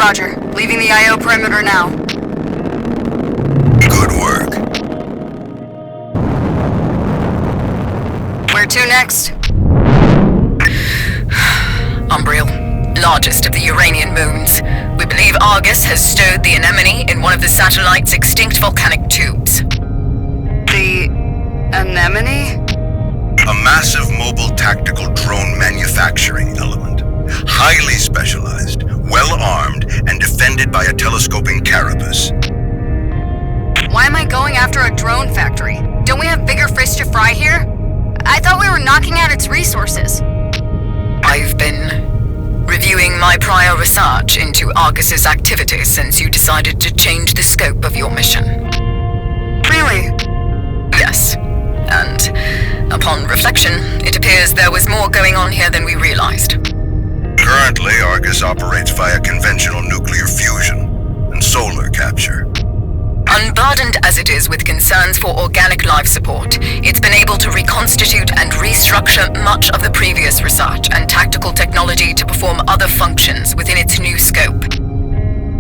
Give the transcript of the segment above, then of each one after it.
Roger. Leaving the IO perimeter now. Good work. Where to next? Umbriel, largest of the Uranian moons. We believe Argus has stowed the Anemone in one of the satellite's extinct volcanic tubes. The Anemone? A massive mobile tactical drone manufacturing element. Highly specialized, well-armed, and defended by a telescoping carapace. Why am I going after a drone factory? Don't we have bigger fish to fry here? I thought we were knocking out its resources. I've been reviewing my prior research into Argus's activities since you decided to change the scope of your mission. Really? Yes. And upon reflection, it appears there was more going on here than we realized. Currently, Argus operates via conventional nuclear fusion and solar capture. Unburdened as it is with concerns for organic life support, it's been able to reconstitute and restructure much of the previous research and tactical technology to perform other functions within its new scope.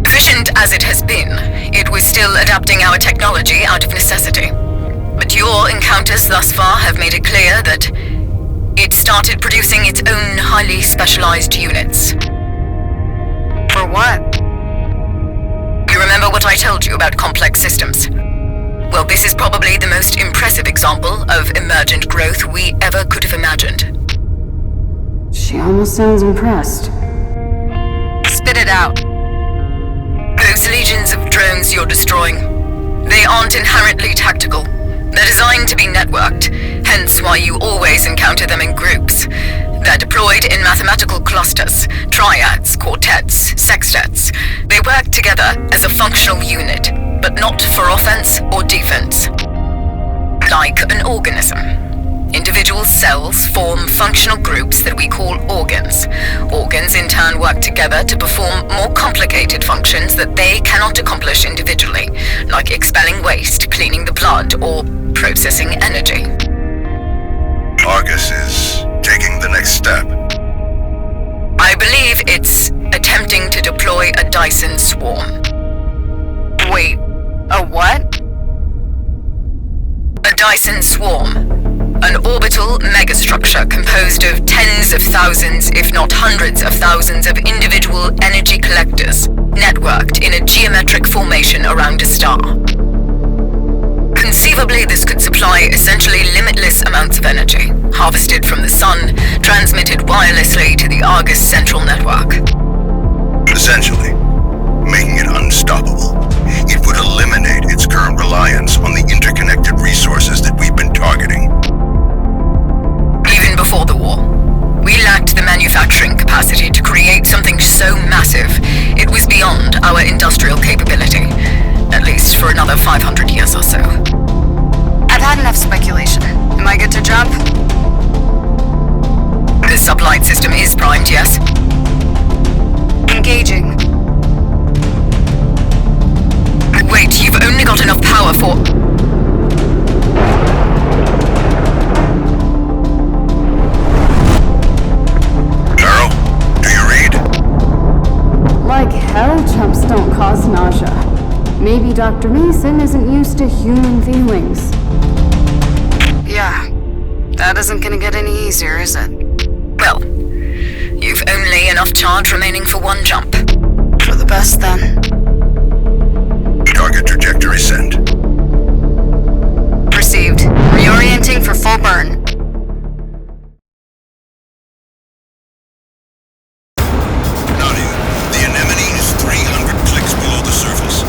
Efficient as it has been, it was still adapting our technology out of necessity. But your encounters thus far have made it clear that it started producing its own highly specialized units. For what? You remember what I told you about complex systems? Well, this is probably the most impressive example of emergent growth we ever could have imagined. She almost sounds impressed. Spit it out. Those legions of drones you're destroying, they aren't inherently tactical. They're designed to be networked, hence why you always encounter them in groups. They're deployed in mathematical clusters, triads, quartets, sextets. They work together as a functional unit, but not for offense or defense. Like an organism. Individual cells form functional groups that we call organs. Organs in turn work together to perform more complicated functions that they cannot accomplish individually, like expelling waste, cleaning the blood, or processing energy. Argus is taking the next step. I believe it's attempting to deploy a Dyson swarm. Wait, a what? A Dyson swarm. An orbital megastructure composed of tens of thousands, if not hundreds of thousands of individual energy collectors, networked in a geometric formation around a star. Conceivably, this could supply essentially limitless amounts of energy, harvested from the sun, transmitted wirelessly to the Argus central network. Essentially, making it unstoppable. It would eliminate its current reliance on the interconnected resources that we've been targeting. Even before the war, we lacked the manufacturing capacity to create something so massive it was beyond our industrial capability, at least for another 500 years or so. I've had enough speculation. Am I good to jump? The sublight system is primed, yes? Engaging. Wait, you've only got enough power for... Carol, do you read? Like hell, chumps don't cause nausea. Maybe Dr. Mason isn't used to human feelings. Yeah. That isn't gonna get any easier, is it? Well, you've only enough charge remaining for one jump. For the best, then. Target trajectory sent. Received. Reorienting for full burn. Nadia, the Anemone is 300 clicks below the surface.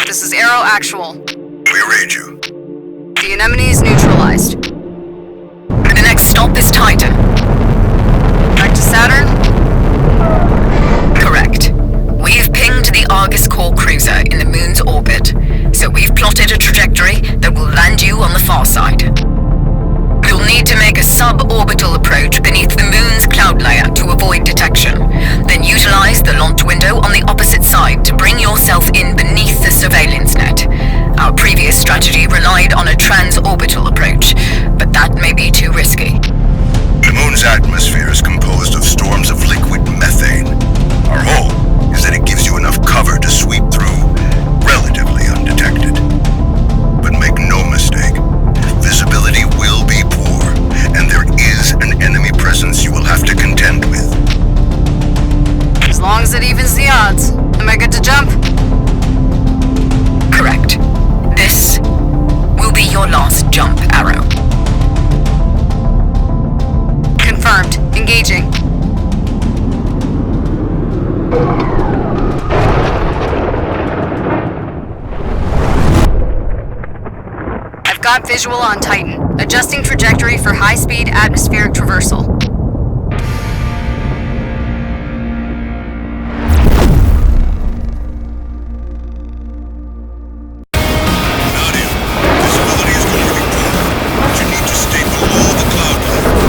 This is Arrow Actual. We read you. The anemone is neutralized. The next stop is Titan. Back to Saturn? Correct. We've pinged the Argus core cruiser in the moon's orbit, so we've plotted a trajectory that will land you on the far side. You'll need to make a suborbital approach beneath the moon's cloud layer to avoid detection. Then utilize the launch window on the opposite side to bring yourself in beneath the surveillance net. Our previous strategy relied on a transorbital approach, but that may be too risky. The moon's atmosphere is composed of storms of liquid methane. Our hope is that it gives you enough cover to sweep through relatively undetected. But make no mistake, visibility will be poor, and there is an enemy presence you will have to contend with. As long as it evens the odds. Am I good to jump? Correct. This will be your last jump, Arrow. Confirmed. Engaging. I've got visual on Titan. Adjusting trajectory for high-speed atmospheric traversal. Nadia, visibility is going to be poor, but you need to stay below the cloud layer.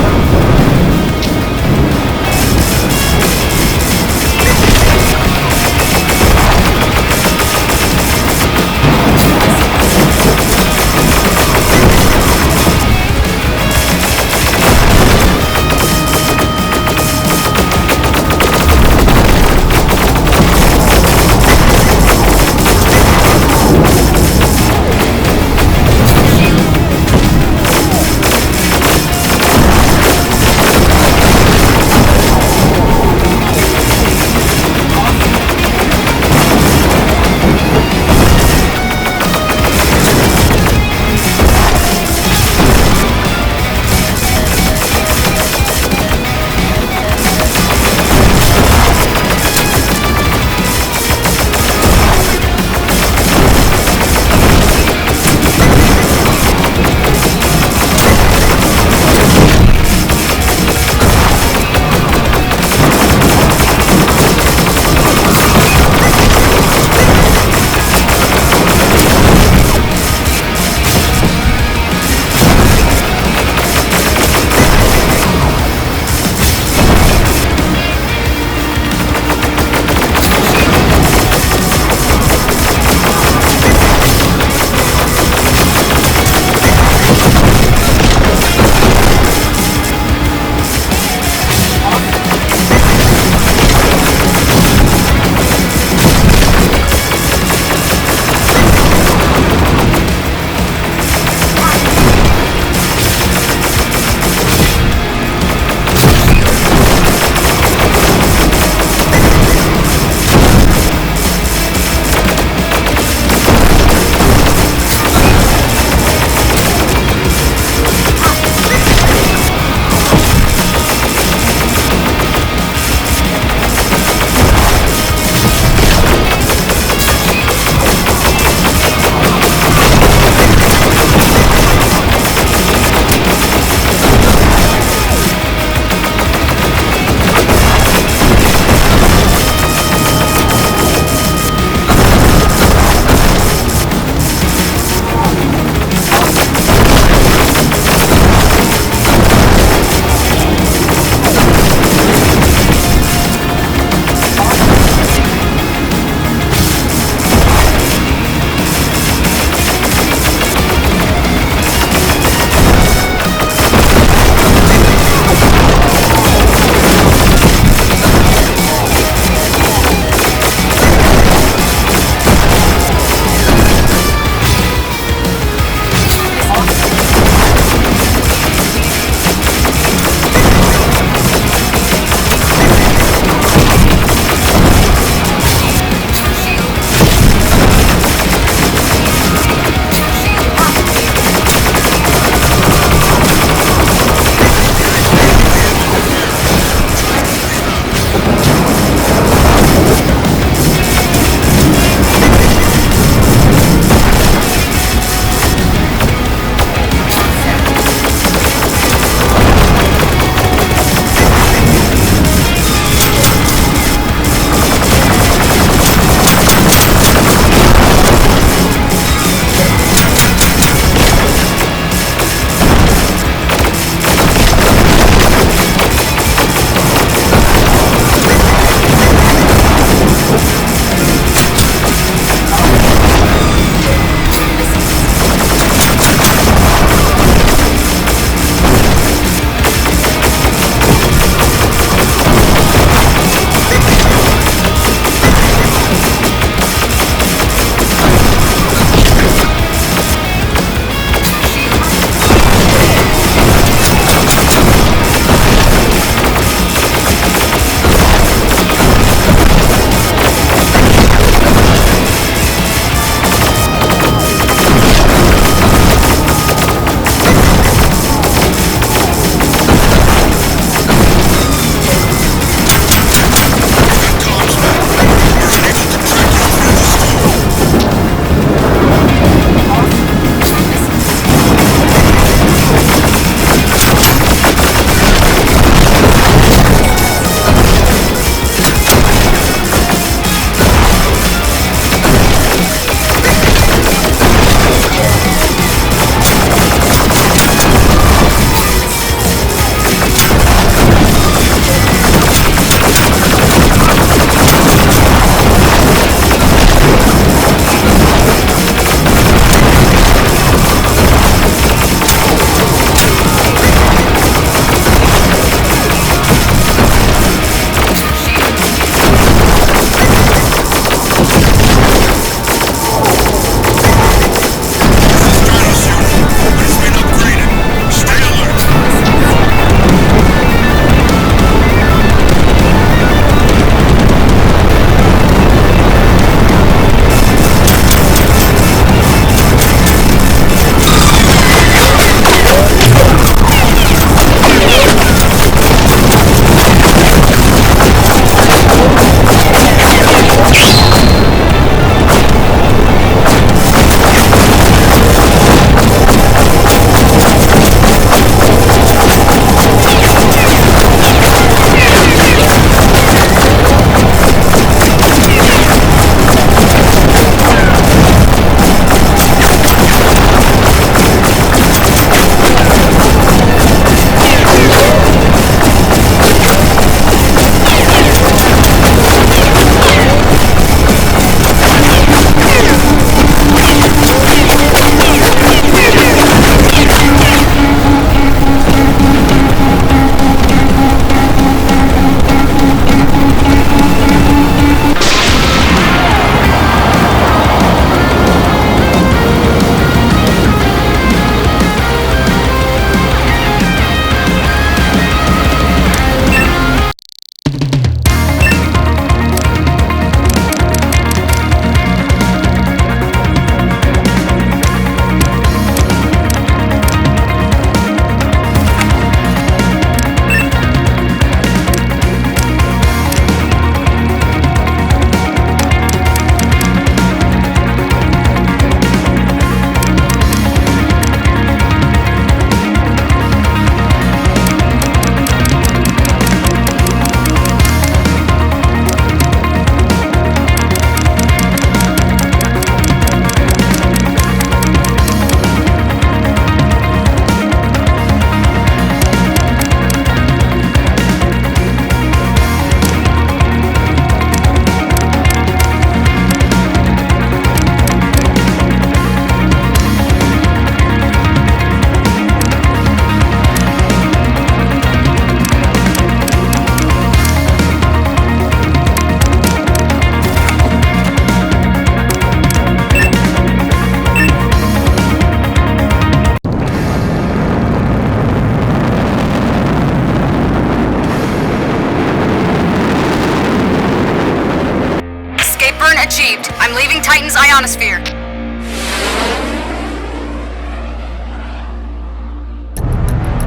Achieved. I'm leaving Titan's ionosphere.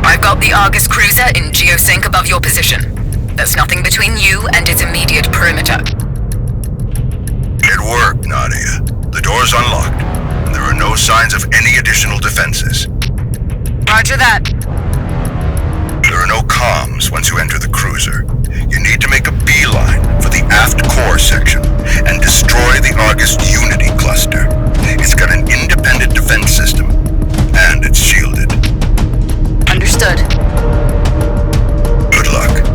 I've got the Argus cruiser in geosync above your position. There's nothing between you and its immediate perimeter. It worked, Nadia. The door's unlocked, and there are no signs of any additional defenses. Roger that. There are no comms once you enter the cruiser. You need to make a beeline for the aft core section and destroy the Argus Unity cluster. It's got an independent defense system, and it's shielded. Understood. Good luck.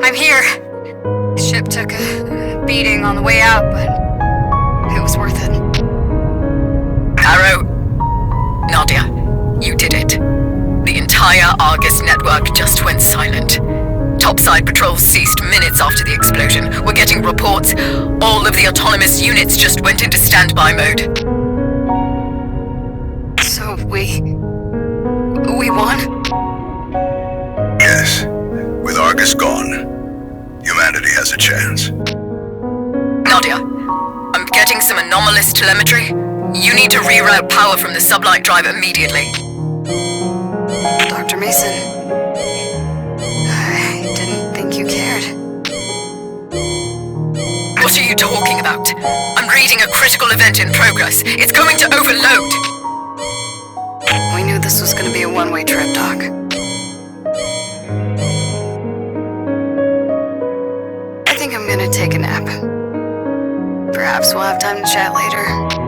I'm here. The ship took a beating on the way out, but it was worth it. Arrow. Nadia, you did it. The entire Argus network just went silent. Topside patrols ceased minutes after the explosion. We're getting reports. All of the autonomous units just went into standby mode. So we won? Yes. With Argus gone, humanity has a chance. Nadia, I'm getting some anomalous telemetry. You need to reroute power from the sublight drive immediately. Dr. Mason, I didn't think you cared. What are you talking about? I'm reading a critical event in progress. It's going to overload. We knew this was going to be a one-way trip, Doc. I think I'm going to take a nap. Perhaps we'll have time to chat later.